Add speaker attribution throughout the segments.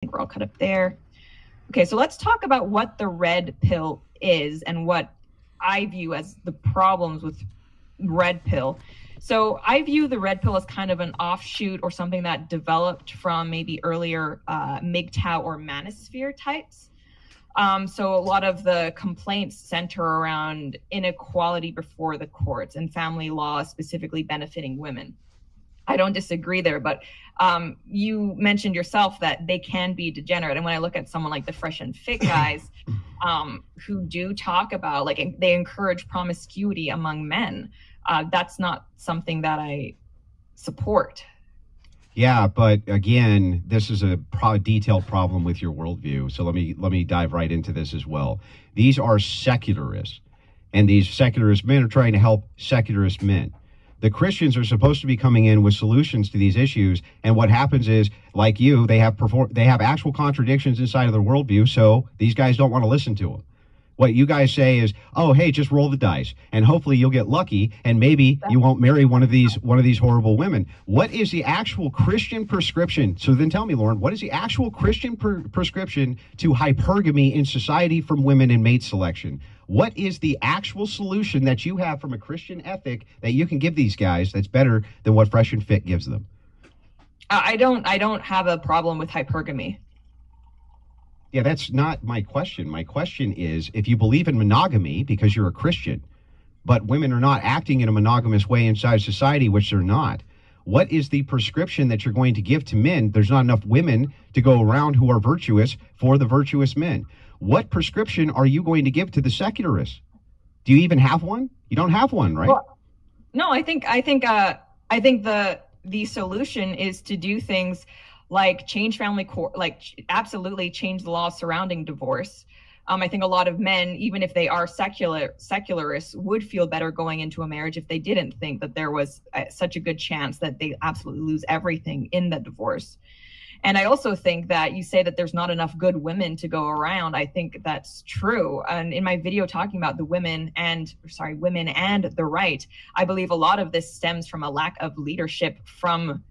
Speaker 1: think we're all cut up there. Okay, so let's talk about what the red pill is and what I view as the problems with red pill. So I view the red pill as kind of an offshoot or something that developed from maybe earlier MGTOW or manosphere types. So a lot of the complaints center around inequality before the courts and family law specifically benefiting women. I don't disagree there, but you mentioned yourself that they can be degenerate. And when I look at someone like the Fresh and Fit guys who do talk about, like, they encourage promiscuity among men, that's not something that I support.
Speaker 2: Yeah, but again, this is a detailed problem with your worldview. So let me dive right into this as well. These are secularists, and these secularist men are trying to help secularist men. The Christians are supposed to be coming in with solutions to these issues, and what happens is, like you, they have actual contradictions inside of their worldview, so these guys don't want to listen to them. What you guys say is, oh, hey, just roll the dice, and hopefully you'll get lucky, and maybe you won't marry one of these horrible women. What is the actual Christian prescription? So then tell me, Lauren, what is the actual Christian prescription to hypergamy in society from women in mate selection? What is the actual solution that you have from a Christian ethic that you can give these guys that's better than what Fresh and Fit gives them?
Speaker 1: I don't have a problem with hypergamy.
Speaker 2: Yeah, that's not my question. My question is, if you believe in monogamy because you're a Christian, but women are not acting in a monogamous way inside society, which they're not, what is the prescription that you're going to give to men? There's not enough women to go around who are virtuous for the virtuous men. What prescription are you going to give to the secularists? Do you even have one? You don't have one, right?
Speaker 1: Well, no, I think the solution is to do things like change family court, like absolutely change the law surrounding divorce. I think a lot of men, even if they are secularists, would feel better going into a marriage if they didn't think that there was such a good chance that they absolutely lose everything in the divorce. And I also think that you say that there's not enough good women to go around. I think that's true. And in my video talking about the women and the right, I believe a lot of this stems from a lack of leadership from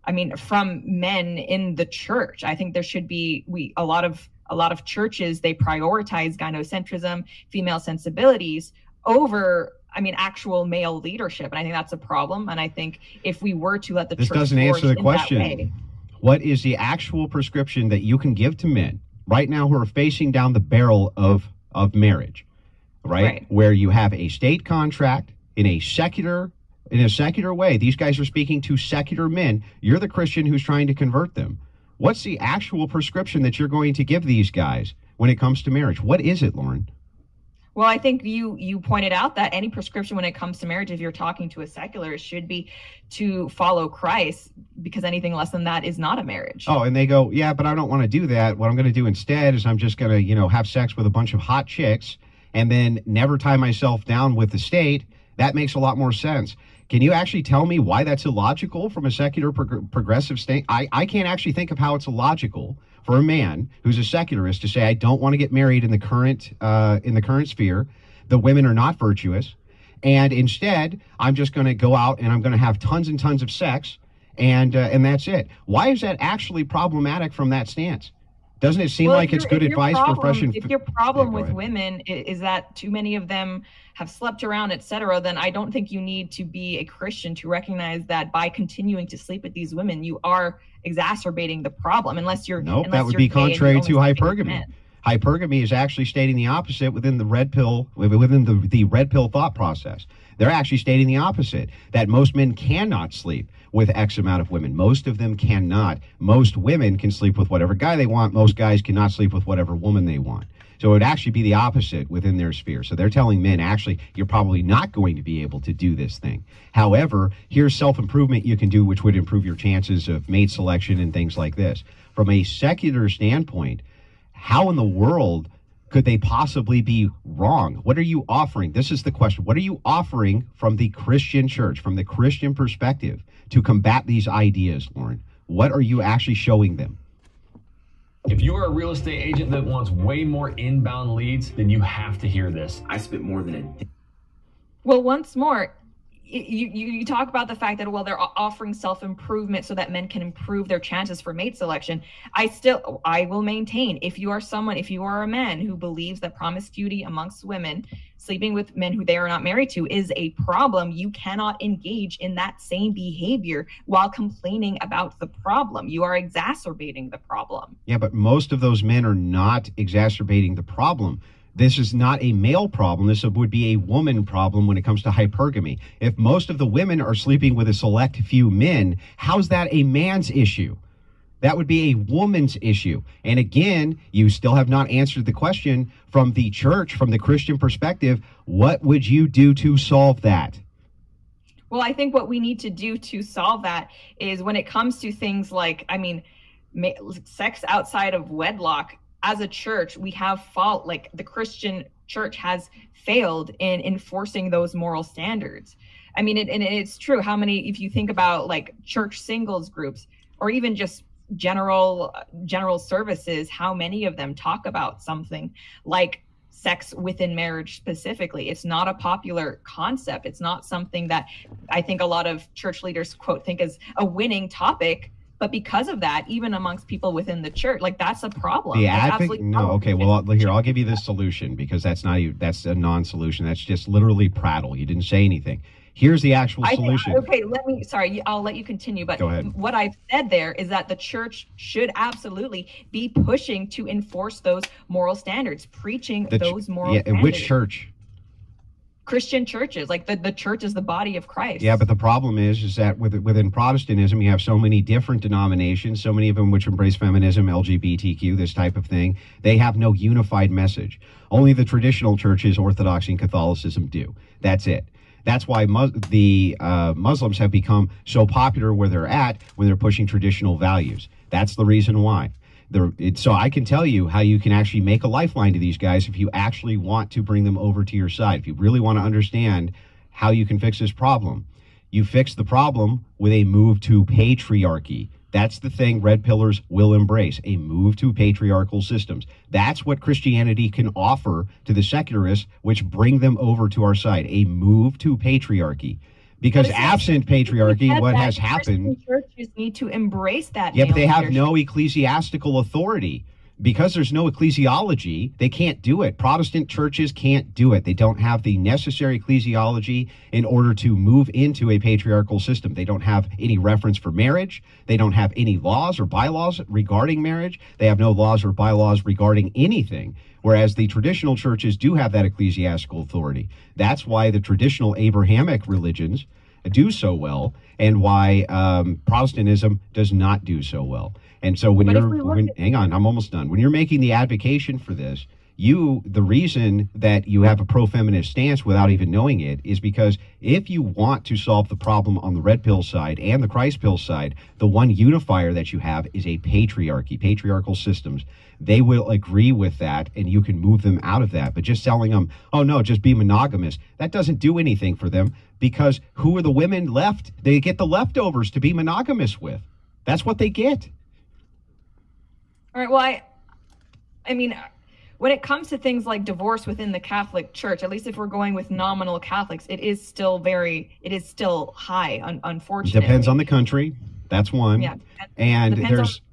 Speaker 1: men in the church. I think there should be a lot of churches, they prioritize gynocentrism, female sensibilities over actual male leadership. And I think that's a problem. And I think if we were to let the church
Speaker 2: doesn't answer the question. What is the actual prescription that you can give to men right now who are facing down the barrel of marriage, right? Where you have a state contract in a secular way. These guys are speaking to secular men. You're the Christian who's trying to convert them. What's the actual prescription that you're going to give these guys when it comes to marriage? What is it, Lauren?
Speaker 1: Well, I think you pointed out that any prescription when it comes to marriage, if you're talking to a secularist, should be to follow Christ, because anything less than that is not a marriage.
Speaker 2: Oh, and they go, yeah, but I don't want to do that. What I'm going to do instead is I'm just going to, have sex with a bunch of hot chicks and then never tie myself down with the state. That makes a lot more sense. Can you actually tell me why that's illogical from a secular progressive state? I can't actually think of how it's illogical for a man who's a secularist to say, I don't want to get married in the current sphere. The women are not virtuous. And instead, I'm just going to go out and I'm going to have tons and tons of sex. And that's it. Why is that actually problematic from that stance? Doesn't it seem like it's good advice for Fresh and Fit?
Speaker 1: If your problem with women is that too many of them have slept around, etc., then I don't think you need to be a Christian to recognize that by continuing to sleep with these women, you are exacerbating the problem. Unless you're
Speaker 2: that would be contrary to hypergamy. Hypergamy is actually stating the opposite within the red pill thought process. They're actually stating the opposite, that most men cannot sleep with X amount of women. Most of them cannot. Most women can sleep with whatever guy they want. Most guys cannot sleep with whatever woman they want. So it would actually be the opposite within their sphere. So they're telling men, actually, you're probably not going to be able to do this thing. However, here's self-improvement you can do, which would improve your chances of mate selection and things like this. From a secular standpoint, how in the world could they possibly be wrong? What are you offering? This is the question. What are you offering from the Christian church, from the Christian perspective, to combat these ideas, Lauren? What are you actually showing them?
Speaker 3: If you are a real estate agent that wants way more inbound leads, then you have to hear this.
Speaker 4: I spent more than a day.
Speaker 1: Well, once more, you talk about the fact that, well, they're offering self-improvement so that men can improve their chances for mate selection. I will maintain, if you are a man who believes that promiscuity amongst women, sleeping with men who they are not married to, is a problem, you cannot engage in that same behavior while complaining about the problem. You are exacerbating the problem.
Speaker 2: Yeah, but most of those men are not exacerbating the problem. This is not a male problem. This would be a woman problem when it comes to hypergamy. If most of the women are sleeping with a select few men, how's that a man's issue? That would be a woman's issue. And again, you still have not answered the question from the church, from the Christian perspective. What would you do to solve that?
Speaker 1: Well, I think what we need to do to solve that is, when it comes to things like, sex outside of wedlock, as a church, we have fault, like the Christian church has failed in enforcing those moral standards. I mean, it's true. How many, if you think about like church singles groups, or even just general services, how many of them talk about something like sex within marriage specifically? It's not a popular concept. It's not something that I think a lot of church leaders, quote, think is a winning topic. But because of that, even amongst people within the church, like, that's a problem.
Speaker 2: Okay, well, here, I'll give you this solution, because that's a non-solution. That's just literally prattle. You didn't say anything. Here's the actual solution.
Speaker 1: I'll let you continue. But
Speaker 2: go ahead.
Speaker 1: What I've said there is that the church should absolutely be pushing to enforce those moral standards, preaching those moral standards.
Speaker 2: Which church?
Speaker 1: Christian churches, like the church is the body of Christ.
Speaker 2: Yeah, but the problem is that within Protestantism, you have so many different denominations, so many of them which embrace feminism, LGBTQ, this type of thing. They have no unified message. Only the traditional churches, Orthodoxy and Catholicism, do. That's it. That's why the Muslims have become so popular where they're at, when they're pushing traditional values. That's the reason why. So I can tell you how you can actually make a lifeline to these guys if you actually want to bring them over to your side. If you really want to understand how you can fix this problem, you fix the problem with a move to patriarchy. That's the thing red pillars will embrace, a move to patriarchal systems. That's what Christianity can offer to the secularists, which bring them over to our side, a move to patriarchy. Because absent patriarchy, what has happened...
Speaker 1: Churches need to embrace that.
Speaker 2: Yeah, but they have no ecclesiastical authority. Because there's no ecclesiology, they can't do it. Protestant churches can't do it. They don't have the necessary ecclesiology in order to move into a patriarchal system. They don't have any reference for marriage. They don't have any laws or bylaws regarding marriage. They have no laws or bylaws regarding anything. Whereas the traditional churches do have that ecclesiastical authority. That's why the traditional Abrahamic religions do so well, and why Protestantism does not do so well. And so hang on, I'm almost done. When you're making the advocation for this, the reason that you have a pro-feminist stance without even knowing it is because if you want to solve the problem on the red pill side and the Christ pill side, the one unifier that you have is a patriarchy, patriarchal systems. They will agree with that, and you can move them out of that. But just telling them, oh no, just be monogamous, that doesn't do anything for them, because who are the women left? They get the leftovers to be monogamous with. That's what they get.
Speaker 1: All right, well, I mean, when it comes to things like divorce within the Catholic Church, at least if we're going with nominal Catholics, it is still high, unfortunately.
Speaker 2: Depends on the country. That's one. Yeah. And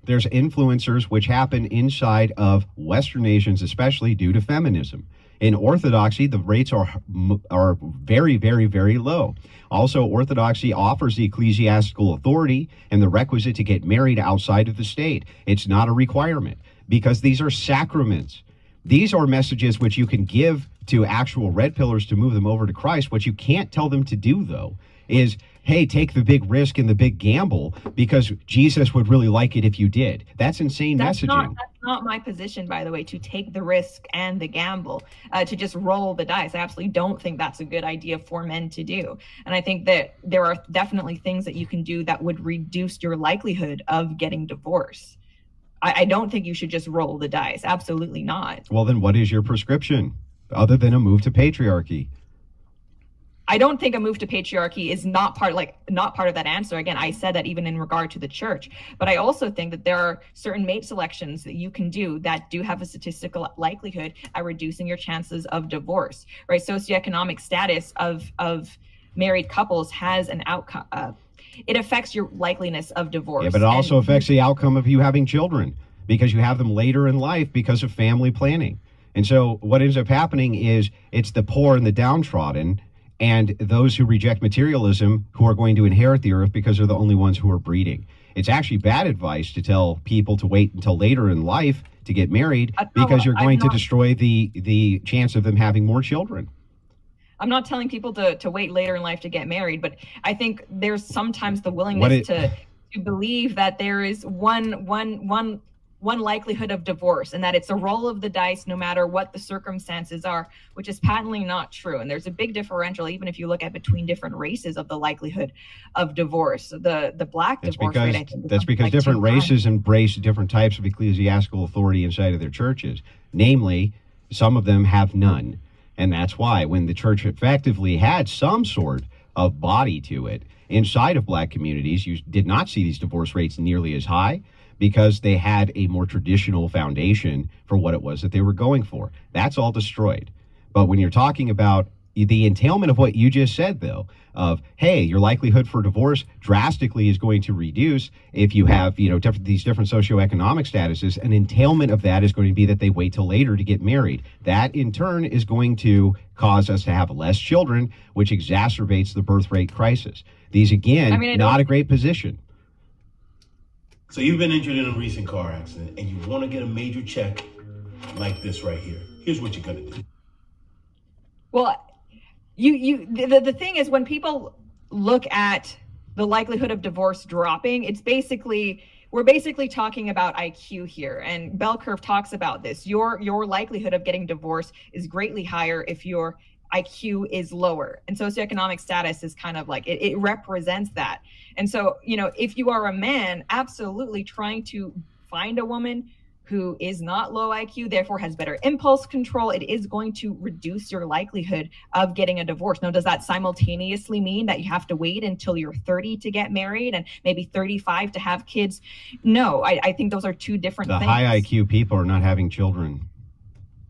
Speaker 2: there's influencers which happen inside of Western nations, especially due to feminism. In Orthodoxy, the rates are very, very, very low. Also, Orthodoxy offers the ecclesiastical authority and the requisite to get married outside of the state. It's not a requirement, because these are sacraments. These are messages which you can give to actual red pillars to move them over to Christ. What you can't tell them to do, though, is, hey, take the big risk and the big gamble, because Jesus would really like it if you did. That's insane messaging.
Speaker 1: That's not my position, by the way, to take the risk and the gamble, to just roll the dice. I absolutely don't think that's a good idea for men to do. And I think that there are definitely things that you can do that would reduce your likelihood of getting divorced. I don't think you should just roll the dice. Absolutely not.
Speaker 2: Well, then what is your prescription other than a move to patriarchy?
Speaker 1: I don't think a move to patriarchy is not part of that answer. Again, I said that even in regard to the church, but I also think that there are certain mate selections that you can do that do have a statistical likelihood at reducing your chances of divorce, right? Socioeconomic status of married couples has an outcome. It affects your likeliness of divorce.
Speaker 2: Yeah, but it also affects the outcome of you having children, because you have them later in life because of family planning. And so what ends up happening is it's the poor and the downtrodden and those who reject materialism who are going to inherit the earth because they're the only ones who are breeding. It's actually bad advice to tell people to wait until later in life to get married, because you're going to destroy the chance of them having more children.
Speaker 1: I'm not telling people to wait later in life to get married, but I think there's sometimes the willingness to believe that there is one likelihood of divorce, and that it's a roll of the dice no matter what the circumstances are, which is patently not true. And there's a big differential, even if you look at between different races, of the likelihood of divorce. The black divorce rate, I think,
Speaker 2: that's because different races embrace different types of ecclesiastical authority inside of their churches. Namely, some of them have none. And that's why when the church effectively had some sort of body to it inside of black communities, you did not see these divorce rates nearly as high, because they had a more traditional foundation for what it was that they were going for. That's all destroyed. But when you're talking about the entailment of what you just said, though, of, hey, your likelihood for divorce drastically is going to reduce if you have, these different socioeconomic statuses, an entailment of that is going to be that they wait till later to get married. That, in turn, is going to cause us to have less children, which exacerbates the birth rate crisis. These, again, not a great position.
Speaker 4: So you've been injured in a recent car accident and you want to get a major check like this right here. Here's what you're going to do.
Speaker 1: Well, the thing is, when people look at the likelihood of divorce dropping, we're basically talking about IQ here, and bell curve talks about this. Your likelihood of getting divorced is greatly higher if your IQ is lower, and socioeconomic status is kind of like it represents that. And so, if you are a man, absolutely trying to find a woman who is not low IQ, therefore has better impulse control, it is going to reduce your likelihood of getting a divorce. Now, does that simultaneously mean that you have to wait until you're 30 to get married and maybe 35 to have kids? No, I think those are two different things.
Speaker 2: The high IQ people are not having children.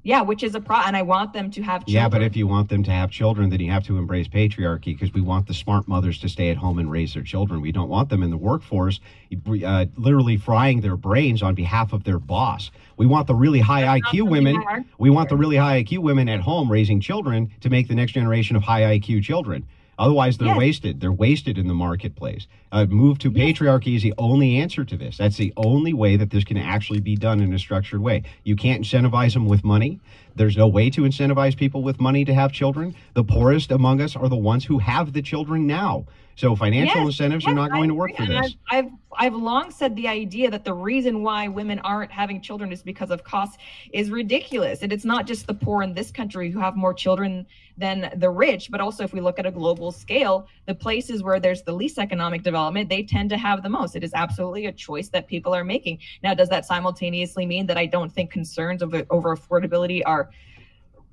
Speaker 1: Yeah, which is a problem, and I want them to have children.
Speaker 2: Yeah, but if you want them to have children, then you have to embrace patriarchy, because we want the smart mothers to stay at home and raise their children. We don't want them in the workforce literally frying their brains on behalf of their boss. We want the really high IQ women. We want the really high IQ women at home raising children to make the next generation of high IQ children. Otherwise, they're wasted. They're wasted in the marketplace. Move to patriarchy is the only answer to this. That's the only way that this can actually be done in a structured way. You can't incentivize them with money. There's no way to incentivize people with money to have children. The poorest among us are the ones who have the children now. So financial incentives are not going to work for this.
Speaker 1: I've long said the idea that the reason why women aren't having children is because of costs is ridiculous. And it's not just the poor in this country who have more children than the rich, but also if we look at a global scale, the places where there's the least economic development, they tend to have the most. It is absolutely a choice that people are making. Now, does that simultaneously mean that I don't think concerns over affordability are,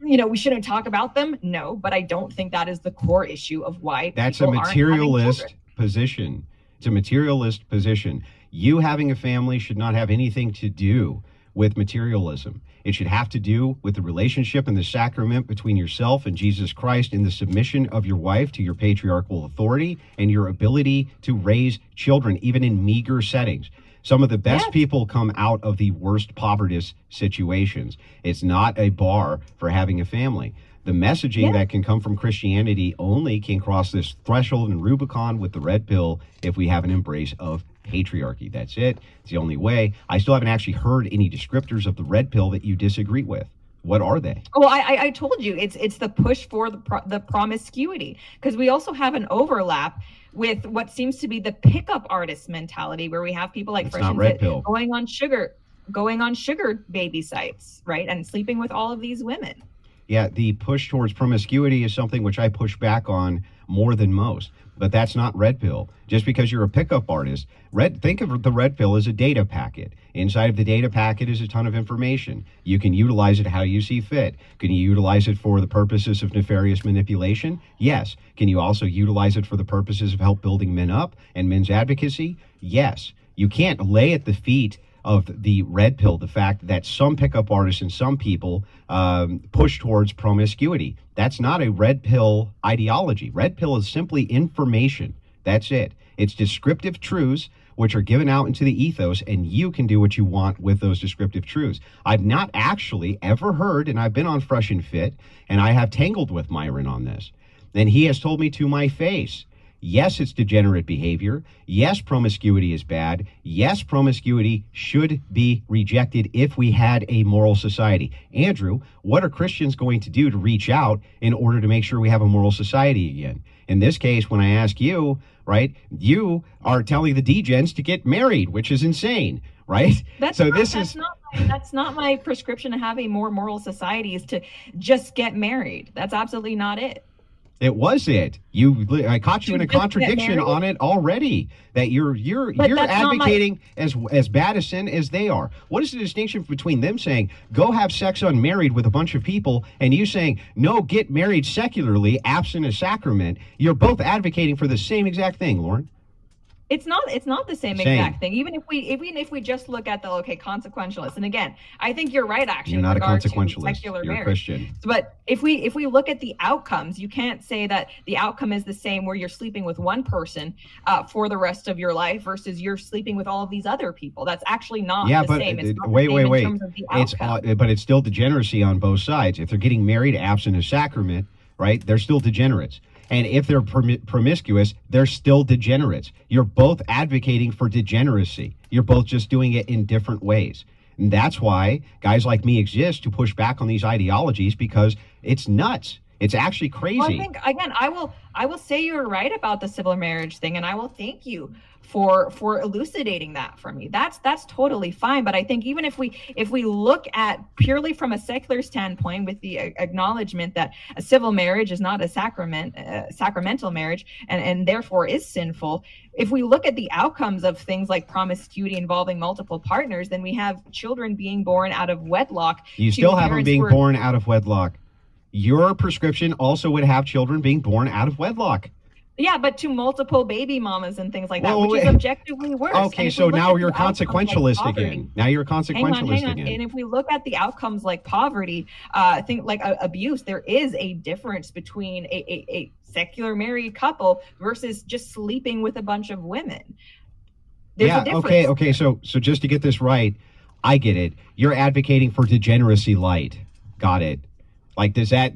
Speaker 1: we shouldn't talk about them? No, but I don't think that is the core issue of why
Speaker 2: that's a materialist position. It's a materialist position. You having a family should not have anything to do with materialism. It should have to do with the relationship and the sacrament between yourself and Jesus Christ, in the submission of your wife to your patriarchal authority and your ability to raise children, even in meager settings. Some of the best people come out of the worst poverty situations. It's not a bar for having a family. The messaging that can come from Christianity only can cross this threshold and Rubicon with the red pill if we have an embrace of patriarchy. That's it. It's the only way. I still haven't actually heard any descriptors of the red pill that you disagree with. What are they?
Speaker 1: Well, I told you it's the push for the promiscuity, because we also have an overlap with what seems to be the pickup artist mentality, where we have people like Fresh and Fit going on sugar baby sites, right, and sleeping with all of these women.
Speaker 2: Yeah, the push towards promiscuity is something which I push back on more than most, but that's not red pill. Just because you're a pickup artist, think of the red pill as a data packet. Inside of the data packet is a ton of information. You can utilize it how you see fit. Can you utilize it for the purposes of nefarious manipulation? Yes. Can you also utilize it for the purposes of help building men up and men's advocacy? Yes. You can't lay at the feet of the red pill, the fact that some pickup artists and some people push towards promiscuity. That's not a red pill ideology. Red pill is simply information. That's it. It's descriptive truths which are given out into the ethos, and you can do what you want with those descriptive truths. I've not actually ever heard, and I've been on Fresh and Fit, and I have tangled with Myron on this, and he has told me to my face, yes, it's degenerate behavior. Yes, promiscuity is bad. Yes, promiscuity should be rejected if we had a moral society. Andrew, what are Christians going to do to reach out in order to make sure we have a moral society again? In this case, when I ask you, right, you are telling the degens to get married, which is insane, right?
Speaker 1: That's not my prescription to have a more moral society, is to just get married. That's absolutely not it.
Speaker 2: It was it. I caught you in a contradiction on it already. That you're advocating as bad a sin as they are. What is the distinction between them saying go have sex unmarried with a bunch of people and you saying no, get married secularly, absent a sacrament? You're both advocating for the same exact thing, Lauren.
Speaker 1: It's not the same exact thing. Even if we just look at the consequentialist, and again, I think you're right actually.
Speaker 2: You're not a consequentialist.
Speaker 1: Secular
Speaker 2: you're
Speaker 1: marriage.
Speaker 2: A Christian.
Speaker 1: But if we look at the outcomes, you can't say that the outcome is the same where you're sleeping with one person for the rest of your life versus you're sleeping with all of these other people. That's actually not the same. It's not
Speaker 2: wait.
Speaker 1: In terms of the
Speaker 2: but it's still degeneracy on both sides. If they're getting married absent a sacrament, right, they're still degenerates. And if they're promiscuous, they're still degenerates. You're both advocating for degeneracy. You're both just doing it in different ways. And that's why guys like me exist to push back on these ideologies, because it's nuts. It's actually crazy.
Speaker 1: Well, I think, again, I will say you're right about the civil marriage thing, and I will thank you for elucidating that for me. That's totally fine. But I think even if we look at purely from a secular standpoint, with the acknowledgement that a civil marriage is not a sacramental marriage, and therefore is sinful, if we look at the outcomes of things like promiscuity involving multiple partners, then we have children being born out of wedlock.
Speaker 2: You still have them being born out of wedlock. Your prescription also would have children being born out of wedlock.
Speaker 1: Yeah, but to multiple baby mamas and things like that, which is objectively worse.
Speaker 2: Okay, so now you're consequentialist again. Now you're a consequentialist again.
Speaker 1: And if we look at the outcomes like poverty, things like abuse, there is a difference between a secular married couple versus just sleeping with a bunch of women. There's a difference.
Speaker 2: Okay. So just to get this right, I get it. You're advocating for degeneracy light. Got it. Like, does that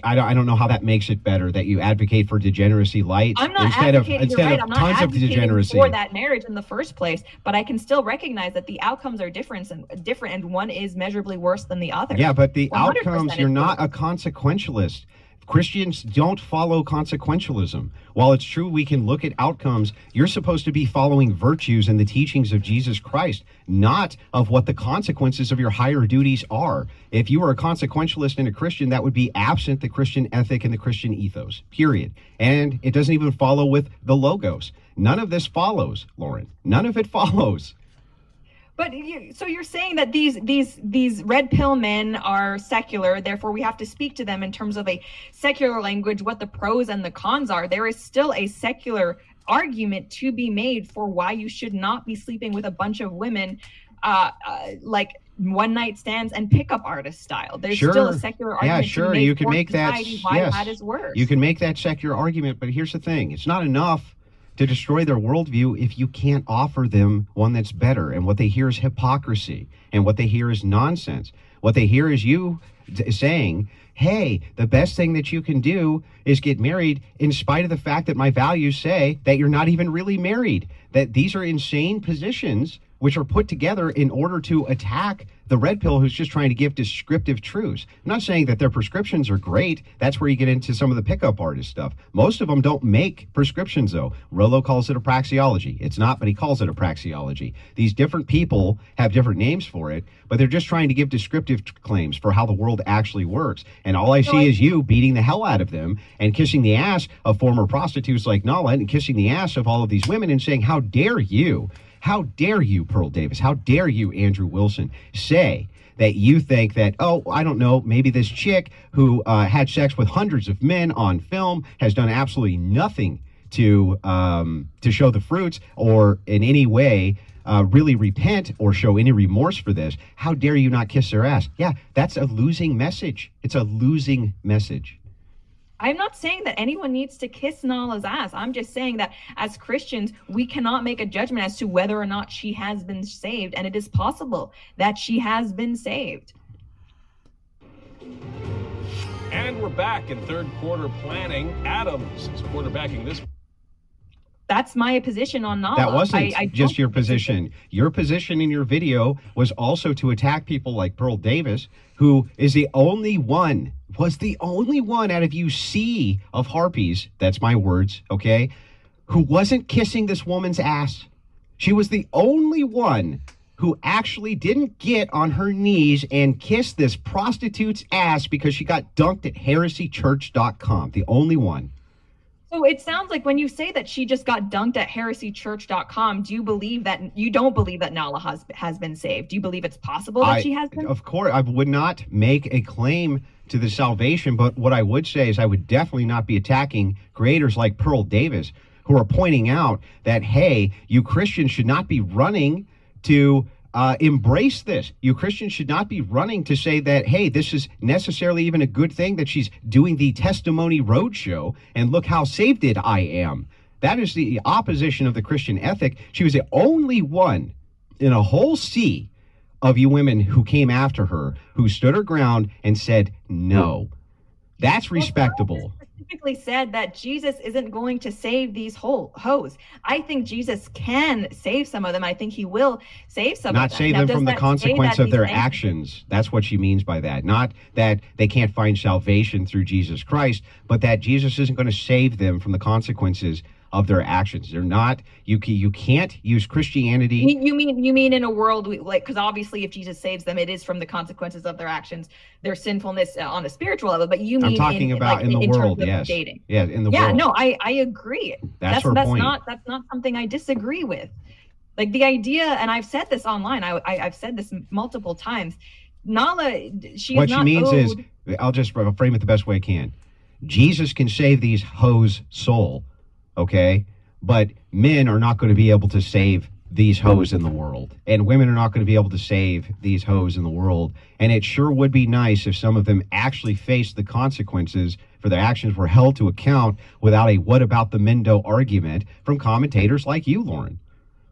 Speaker 2: I don't know how that makes it better that you advocate for degeneracy light instead of tons of degeneracy
Speaker 1: for that marriage in the first place, but I can still recognize that the outcomes are different, and one is measurably worse than the other.
Speaker 2: Yeah, but the outcomes, you're not a consequentialist. Christians don't follow consequentialism. While it's true we can look at outcomes, you're supposed to be following virtues and the teachings of Jesus Christ, not of what the consequences of your higher duties are. If you were a consequentialist and a Christian, that would be absent the Christian ethic and the Christian ethos, period. And it doesn't even follow with the logos. None of this follows, Lauren. None of it follows.
Speaker 1: But so you're saying that these red pill men are secular, therefore we have to speak to them in terms of a secular language, what the pros and the cons are. There is still a secular argument to be made for why you should not be sleeping with a bunch of women like one night stands and pickup artist style. There's still a secular argument to be made
Speaker 2: you can
Speaker 1: for
Speaker 2: make
Speaker 1: society
Speaker 2: that,
Speaker 1: why that is worse.
Speaker 2: You can make that secular argument, but here's the thing. It's not enough to destroy their worldview if you can't offer them one that's better. And what they hear is hypocrisy, and what they hear is nonsense. What they hear is you saying, hey, the best thing that you can do is get married, in spite of the fact that my values say that you're not even really married. That these are insane positions which are put together in order to attack the red pill who's just trying to give descriptive truths. I'm not saying that their prescriptions are great. That's where you get into some of the pickup artist stuff. Most of them don't make prescriptions, though. Rollo calls it a praxeology. It's not, but he calls it a praxeology. These different people have different names for it, but they're just trying to give descriptive claims for how the world actually works. And all I see is you beating the hell out of them and kissing the ass of former prostitutes like Nala, and kissing the ass of all of these women and saying, how dare you? How dare you, Pearl Davis? How dare you, Andrew Wilson, say that you think that, oh, I don't know, maybe this chick who had sex with hundreds of men on film has done absolutely nothing to show the fruits or in any way really repent or show any remorse for this, how dare you not kiss their ass? Yeah, that's a losing message. It's a losing message.
Speaker 1: I'm not saying that anyone needs to kiss Nala's ass. I'm just saying that as Christians, we cannot make a judgment as to whether or not she has been saved. And it is possible that she has been saved.
Speaker 5: And we're back in third quarter planning. Adams is quarterbacking this.
Speaker 1: That's my position on Nala.
Speaker 2: That wasn't just your position. Your position in your video was also to attack people like Pearl Davis, who is the only one, was the only one out of you sea of harpies, that's my words, okay, who wasn't kissing this woman's ass. She was the only one who actually didn't get on her knees and kiss this prostitute's ass because she got dunked at heresychurch.com. The only one.
Speaker 1: So it sounds like when you say that she just got dunked at heresychurch.com, do you believe that you don't believe that Nala has been saved? Do you believe it's possible that she has been?
Speaker 2: Of course, I would not make a claim to the salvation, but what I would say is I would definitely not be attacking creators like Pearl Davis, who are pointing out that, hey, you Christians should not be running to embrace this. You Christians should not be running to say that, hey, this is necessarily even a good thing that she's doing the testimony roadshow and look how saved it I am. That is the opposition of the Christian ethic. She was the only one in a whole sea of you women who came after her, who stood her ground and said no. That's respectable.
Speaker 1: Specifically said that Jesus isn't going to save these hoes. I think Jesus can save some of them. I think he will save some of them.
Speaker 2: Not save them from the consequence of their actions. That's what she means by that. Not that they can't find salvation through Jesus Christ, but that Jesus isn't going to save them from the consequences of their actions. They're not, you can't use Christianity.
Speaker 1: You mean in a world like, because obviously if Jesus saves them, it is from the consequences of their actions, their sinfulness on a spiritual level. But you mean
Speaker 2: I'm talking about in the world, yes.
Speaker 1: Dating.
Speaker 2: Yeah, in the world.
Speaker 1: Yeah, no, I agree.
Speaker 2: That's her point.
Speaker 1: That's not something I disagree with. Like the idea, and I've said this online, I've said this multiple times. Nala,
Speaker 2: what she means is, I'll just frame it the best way I can. Jesus can save these hoes' soul. Okay, but men are not going to be able to save these hoes in the world, and women are not going to be able to save these hoes in the world. And it sure would be nice if some of them actually faced the consequences for their actions, were held to account without a "what about the Mendo" argument from commentators like you, Lauren.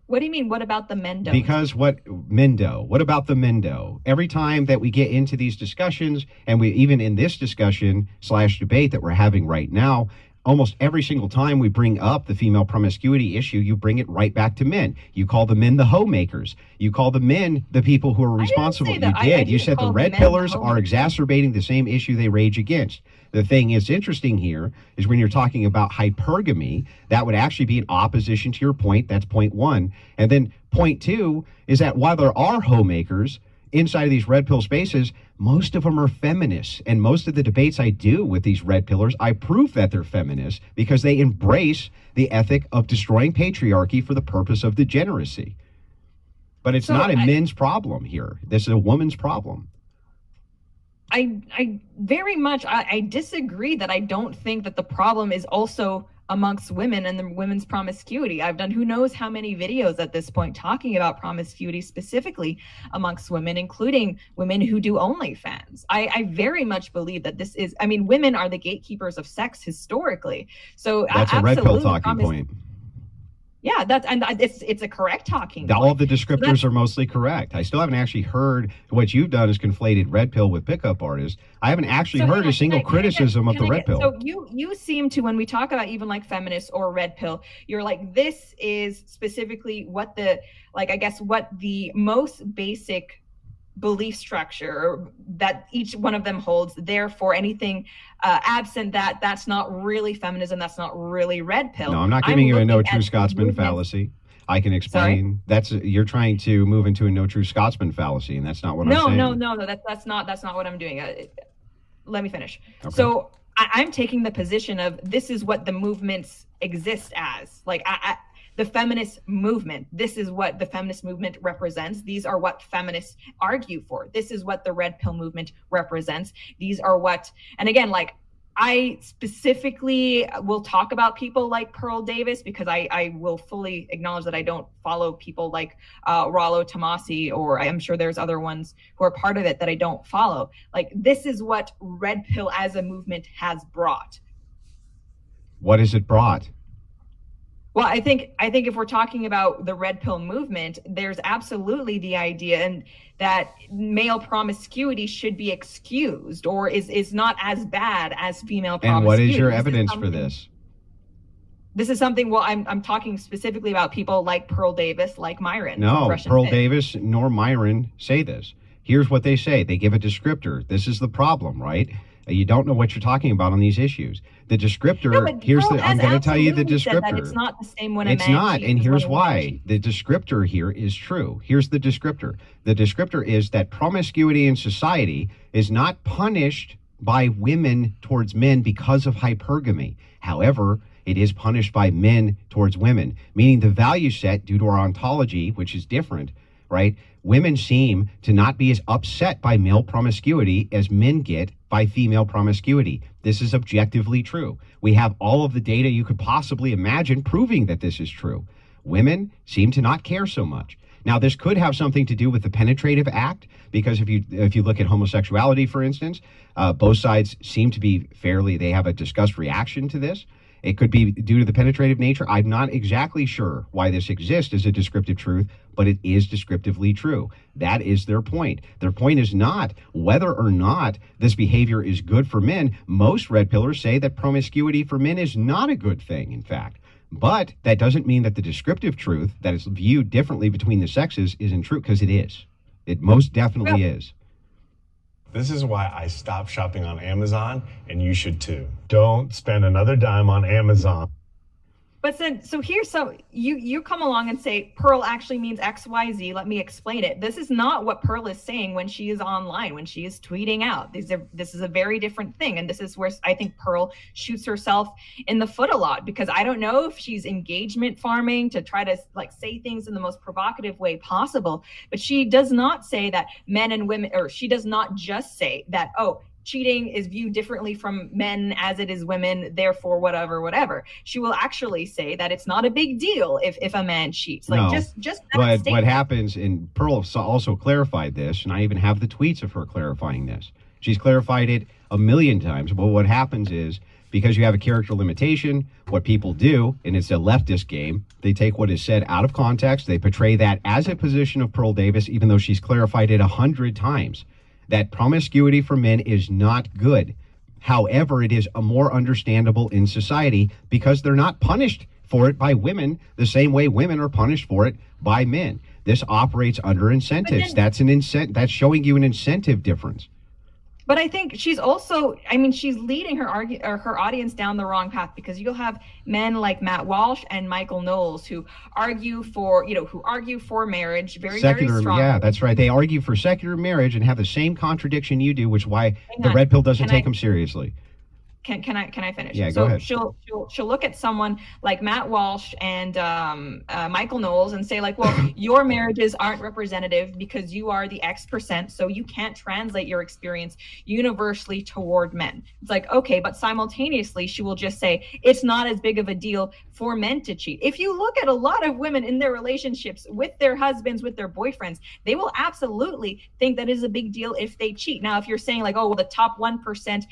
Speaker 1: What do you mean, what about the Mendo?
Speaker 2: Because what about the Mendo? Every time that we get into these discussions, and we even in this discussion / debate that we're having right now, almost every single time we bring up the female promiscuity issue, you bring it right back to men. You call the men the homemakers. You call the men the people who are responsible. You did. You said the red pillars are exacerbating the same issue they rage against. The thing is interesting here is when you're talking about hypergamy, that would actually be in opposition to your point. That's point one. And then point two is that while there are homemakers inside of these red pill spaces, most of them are feminists. And most of the debates I do with these red pillars, I prove that they're feminists because they embrace the ethic of destroying patriarchy for the purpose of degeneracy. But it's not a men's problem here. This is a woman's problem.
Speaker 1: I very much, I disagree that I don't think that the problem is also amongst women and the women's promiscuity. I've done who knows how many videos at this point talking about promiscuity specifically amongst women, including women who do OnlyFans. I very much believe that this is, I mean, women are the gatekeepers of sex historically. So
Speaker 2: that's a red pill talking point.
Speaker 1: Yeah, it's a correct talking point.
Speaker 2: All of the descriptors are mostly correct. I still haven't actually heard what you've done is conflated red pill with pickup artists. I haven't actually heard a single criticism of the red pill.
Speaker 1: So you seem to, when we talk about even like feminists or red pill, you're like, this is specifically what the, like, I guess what the most basic belief structure that each one of them holds. Therefore, anything absent that, that's not really feminism. That's not really red pill.
Speaker 2: No, I'm not giving you a no true Scotsman fallacy. I can explain. That's, you're trying to move into a no true Scotsman fallacy, and that's not what I'm saying.
Speaker 1: No. That's not what I'm doing. Let me finish. Okay. So I'm taking the position of this is what the movements exist as. Like the feminist movement. This is what the feminist movement represents. These are what feminists argue for. This is what the red pill movement represents. These are what, and again, like, I specifically will talk about people like Pearl Davis because I will fully acknowledge that I don't follow people like Rollo Tomasi, or I'm sure there's other ones who are part of it that I don't follow. Like, this is what Red Pill as a movement has brought.
Speaker 2: What has it brought?
Speaker 1: Well, I think if we're talking about the Red Pill movement, there's absolutely the idea and that male promiscuity should be excused or is not as bad as female promiscuity.
Speaker 2: And what is your evidence for this?
Speaker 1: This is something, well, I'm talking specifically about people like Pearl Davis, like Myron.
Speaker 2: No, Pearl Davis nor Myron say this. Here's what they say. They give a descriptor. This is the problem, right? You don't know what you're talking about on these issues. The descriptor, I'm going to tell you the descriptor.
Speaker 1: That it's not the same when
Speaker 2: it's not, and here's why. The descriptor here is true. Here's the descriptor. The descriptor is that promiscuity in society is not punished by women towards men because of hypergamy. However, it is punished by men towards women, meaning the value set due to our ontology, which is different, right? Women seem to not be as upset by male promiscuity as men get by female promiscuity. This is objectively true. We have all of the data you could possibly imagine proving that this is true. Women seem to not care so much. Now, this could have something to do with the penetrative act, because if you look at homosexuality, for instance, both sides seem to be they have a disgust reaction to this. It could be due to the penetrative nature. I'm not exactly sure why this exists as a descriptive truth, but it is descriptively true. That is their point. Their point is not whether or not this behavior is good for men. Most red pillars say that promiscuity for men is not a good thing, in fact. But that doesn't mean that the descriptive truth that is viewed differently between the sexes isn't true, because it is. It most definitely is.
Speaker 6: This is why I stopped shopping on Amazon, and you should too. Don't spend another dime on Amazon.
Speaker 1: But then, so here's you come along and say Pearl actually means XYZ. Let me explain it. This is not what Pearl is saying when she is online, when she is tweeting out. This is a very different thing. And this is where I think Pearl shoots herself in the foot a lot, because I don't know if she's engagement farming to try to like say things in the most provocative way possible. But she does not say that men and women, or she does not just say that, oh, cheating is viewed differently from men as it is women, therefore whatever. She will actually say that it's not a big deal if a man cheats. Like,
Speaker 2: no.
Speaker 1: just that
Speaker 2: what happens, and Pearl also clarified this, and I even have the tweets of her clarifying this. She's clarified it a million times. But what happens is, because you have a character limitation, what people do, and it's a leftist game, they take what is said out of context, they portray that as a position of Pearl Davis, even though she's clarified it 100 times. That promiscuity for men is not good. However, it is more understandable in society because they're not punished for it by women the same way women are punished for it by men. This operates under incentives. That's showing you an incentive difference.
Speaker 1: But I think she's also, I mean, she's leading her audience down the wrong path, because you'll have men like Matt Walsh and Michael Knowles who argue for marriage very strongly.
Speaker 2: Yeah, that's right. They argue for secular marriage and have the same contradiction you do, which is why the red pill doesn't take them seriously.
Speaker 1: Can I finish?
Speaker 2: Yeah, go ahead.
Speaker 1: She'll look at someone like Matt Walsh and Michael Knowles and say, like, well, your marriages aren't representative because you are the X%, so you can't translate your experience universally toward men. It's like, okay, but simultaneously she will just say it's not as big of a deal for men to cheat. If you look at a lot of women in their relationships with their husbands, with their boyfriends, they will absolutely think that is a big deal if they cheat. Now, if you're saying like, oh, well, the top 1%,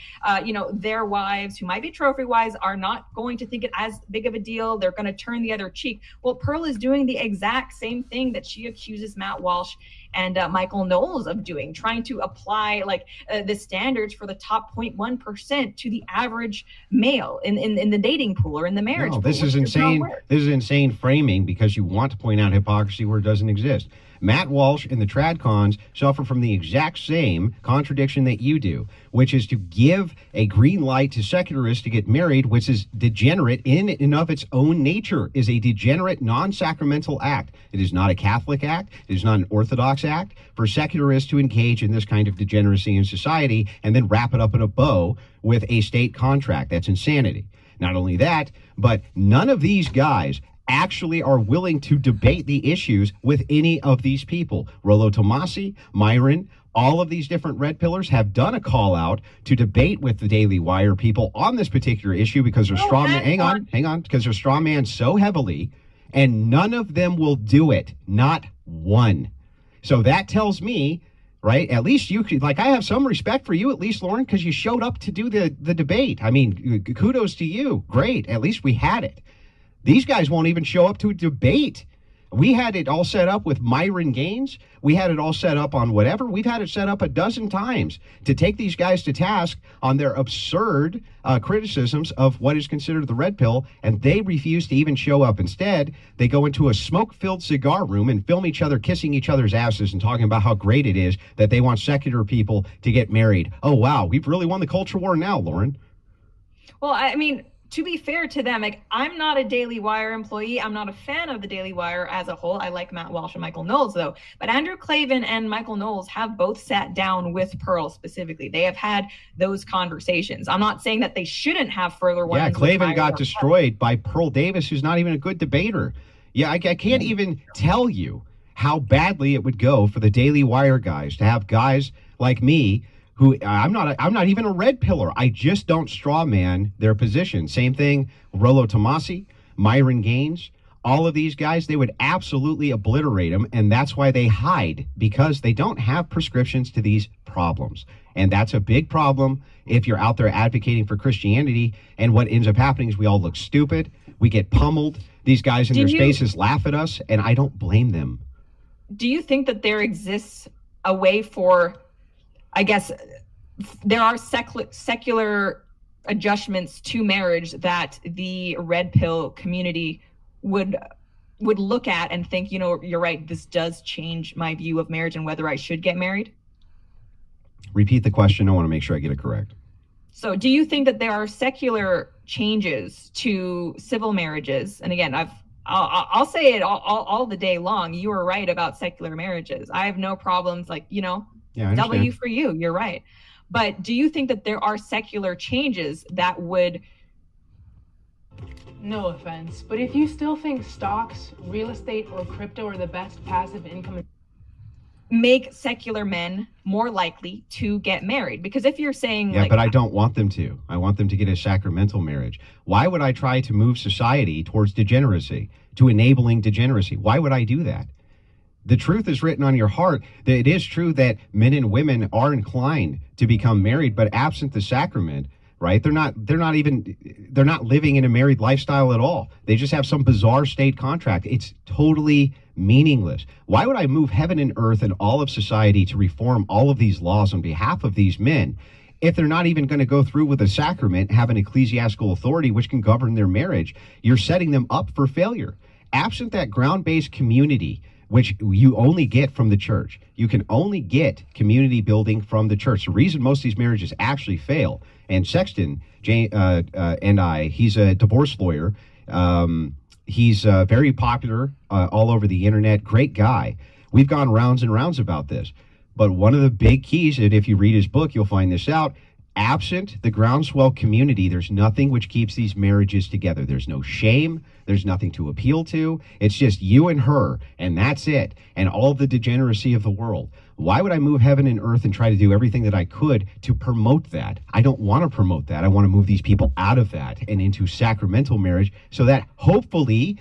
Speaker 1: their wives who might be trophy wives are not going to think it as big of a deal. They're going to turn the other cheek. Well, Pearl is doing the exact same thing that she accuses Matt Walsh and Michael Knowles of doing, trying to apply like the standards for the top 0.1% to the average male in the dating pool or in the marriage pool.
Speaker 2: This is insane. This is insane framing, because you want to point out hypocrisy where it doesn't exist. Matt Walsh and the TradCons suffer from the exact same contradiction that you do, which is to give a green light to secularists to get married, which is degenerate in and of its own nature, is a degenerate, non-sacramental act. It is not a Catholic act. It is not an Orthodox act for secularists to engage in this kind of degeneracy in society and then wrap it up in a bow with a state contract. That's insanity. Not only that, but none of these guys actually are willing to debate the issues with any of these people. Rollo Tomasi, Myron, All of these different red pillars have done a call out to debate with the Daily Wire people on this particular issue because they're hang on, because they're strawman so heavily, and none of them will do it. Not one. So that tells me, right, at least you could, like, I have some respect for you, at least, Lauren, because you showed up to do the debate. I mean, kudos to you. Great. At least we had it. These guys won't even show up to a debate. We had it all set up with Myron Gaines. We had it all set up on whatever. We've had it set up a dozen times to take these guys to task on their absurd criticisms of what is considered the red pill, and they refuse to even show up. Instead, they go into a smoke-filled cigar room and film each other kissing each other's asses and talking about how great it is that they want secular people to get married. Oh, wow, we've really won the culture war now, Lauren.
Speaker 1: Well, I mean, to be fair to them, like, I'm not a Daily Wire employee. I'm not a fan of the Daily Wire as a whole. I like Matt Walsh and Michael Knowles, though. But Andrew Klavan and Michael Knowles have both sat down with Pearl specifically. They have had those conversations. I'm not saying that they shouldn't have further ones.
Speaker 2: Yeah, Klavan got destroyed by Pearl Davis, who's not even a good debater. Yeah, I can't even tell you how badly it would go for the Daily Wire guys to have guys like me who I'm not even a red pillar. I just don't straw man their position. Same thing, Rollo Tomasi, Myron Gaines, all of these guys, they would absolutely obliterate them, and that's why they hide, because they don't have prescriptions to these problems. And that's a big problem if you're out there advocating for Christianity, and what ends up happening is we all look stupid, we get pummeled, these guys in their spaces laugh at us, and I don't blame them.
Speaker 1: Do you think that there exists a way for, I guess, there are secular adjustments to marriage that the red pill community would look at and think, you know, you're right, this does change my view of marriage and whether I should get married?
Speaker 2: Repeat the question. I want to make sure I get it correct.
Speaker 1: So do you think that there are secular changes to civil marriages? And again, I'll say it all the day long. You are right about secular marriages. I have no problems, like, you know, W for you, you're right. But do you think that there are secular changes that would...
Speaker 7: No offense, but if you still think stocks, real estate, or crypto are the best passive income,
Speaker 1: make secular men more likely to get married? Because if you're saying...
Speaker 2: Yeah, like, but I don't want them to. I want them to get a sacramental marriage. Why would I try to move society towards degeneracy, to enabling degeneracy? Why would I do that? The truth is written on your heart. That it is true that men and women are inclined to become married, but absent the sacrament, right? They're not living in a married lifestyle at all. They just have some bizarre state contract. It's totally meaningless. Why would I move heaven and earth and all of society to reform all of these laws on behalf of these men if they're not even going to go through with a sacrament, have an ecclesiastical authority which can govern their marriage? You're setting them up for failure. Absent that ground-based community, which you only get from the church. You can only get community building from the church. The reason most of these marriages actually fail, and Sexton he's a divorce lawyer. He's very popular all over the internet. Great guy. We've gone rounds and rounds about this. But one of the big keys, and if you read his book, you'll find this out, absent the groundswell community, there's nothing which keeps these marriages together. There's no shame. There's nothing to appeal to. It's just you and her, and that's it. And all the degeneracy of the world. Why would I move heaven and earth and try to do everything that I could to promote that? I don't want to promote that. I want to move these people out of that and into sacramental marriage so that hopefully,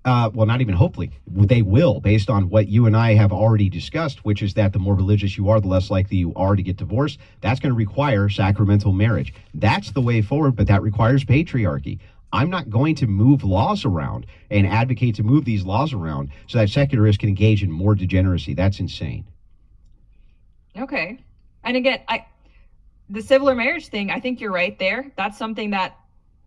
Speaker 2: well, not even hopefully, they will, based on what you and I have already discussed, which is that the more religious you are, the less likely you are to get divorced. That's going to require sacramental marriage. That's the way forward, but that requires patriarchy. I'm not going to move laws around and advocate to move these laws around so that secularists can engage in more degeneracy. That's insane.
Speaker 1: Okay. And again, the civil marriage thing, I think you're right there. That's something that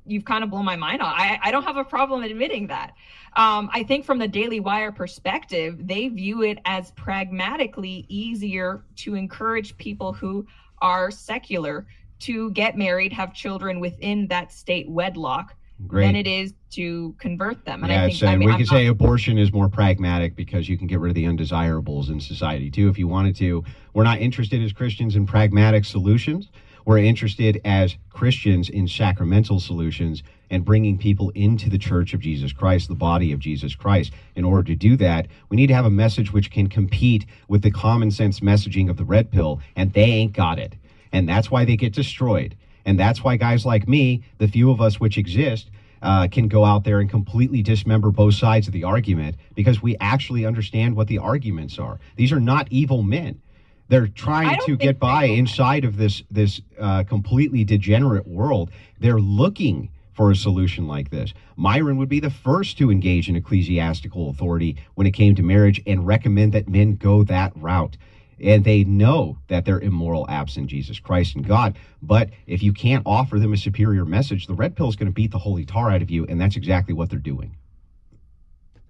Speaker 1: you've kind of blown my mind on. I don't have a problem admitting that. I think from the Daily Wire perspective, they view it as pragmatically easier to encourage people who are secular to get married, have children within that state wedlock. Great. Than it is to convert them. And
Speaker 2: yeah,
Speaker 1: I think,
Speaker 2: we could say abortion is more pragmatic because you can get rid of the undesirables in society too if you wanted to. We're not interested as Christians in pragmatic solutions. We're interested as Christians in sacramental solutions and bringing people into the Church of Jesus Christ, the body of Jesus Christ. In order to do that, we need to have a message which can compete with the common sense messaging of the red pill, and they ain't got it. And that's why they get destroyed. And that's why guys like me, the few of us which exist, can go out there and completely dismember both sides of the argument, because we actually understand what the arguments are. These are not evil men. They're trying to get by inside of this completely degenerate world. They're looking for a solution like this. Myron would be the first to engage in ecclesiastical authority when it came to marriage and recommend that men go that route. And they know that they're immoral, absent Jesus Christ and God. But if you can't offer them a superior message, the red pill is going to beat the holy tar out of you, and that's exactly what they're doing.